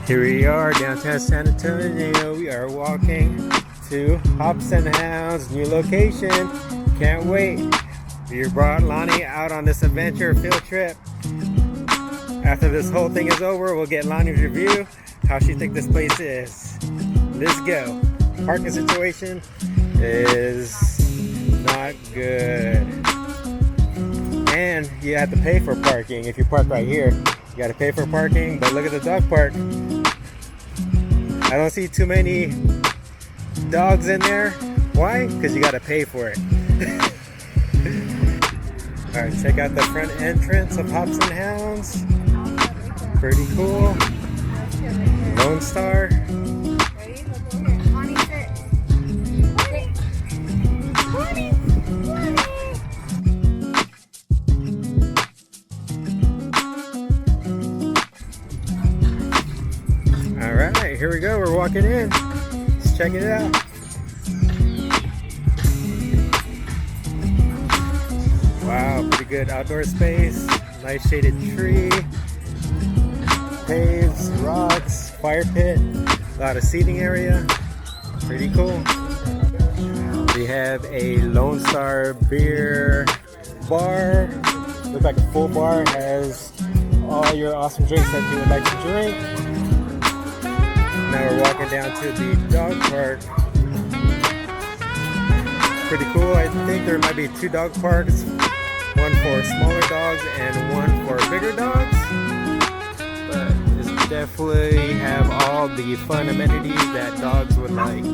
Here we are, downtown San Antonio. We are walking to Hops and Hounds, new location. Can't wait. We brought Lonnie out on this adventure field trip. After this whole thing is over, we'll get Lonnie's review, how she think this place is. Let's go. Parking situation is not good. And you have to pay for parking. If you park right here, you got to pay for parking. But look at the dog park. I don't see too many dogs in there. Why? Because you got to pay for it. Alright, check out the front entrance of Hops and Hounds. Pretty cool. Lone Star. Alright, here we go. We're walking in. Let's check it out. Wow, pretty good outdoor space. Nice shaded tree. Caves, rocks, fire pit. A lot of seating area. Pretty cool. We have a Lone Star beer bar. Looks like a full bar. Has all your awesome drinks that you would like to drink. Now we're walking down to the dog park. Pretty cool. I think there might be 2 dog parks. One for smaller dogs and one for bigger dogs. But it's definitely have all the fun amenities that dogs would like.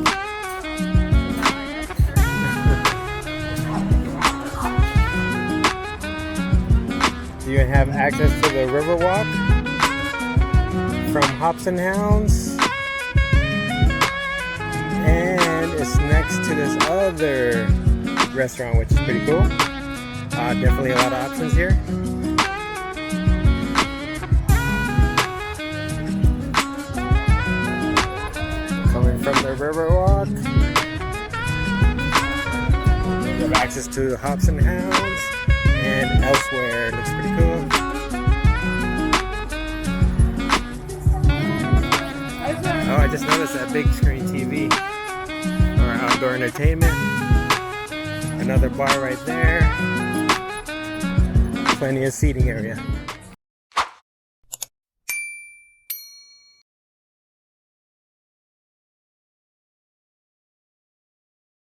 You have access to the Riverwalk from Hops and Hounds. And it's next to this other restaurant, which is pretty cool. Definitely a lot of options here. Coming from the Riverwalk. You have access to Hops and Hounds and elsewhere. It looks pretty cool. Oh, I just noticed that big screen TV. Or outdoor entertainment. Another bar right there. Plenty of seating area.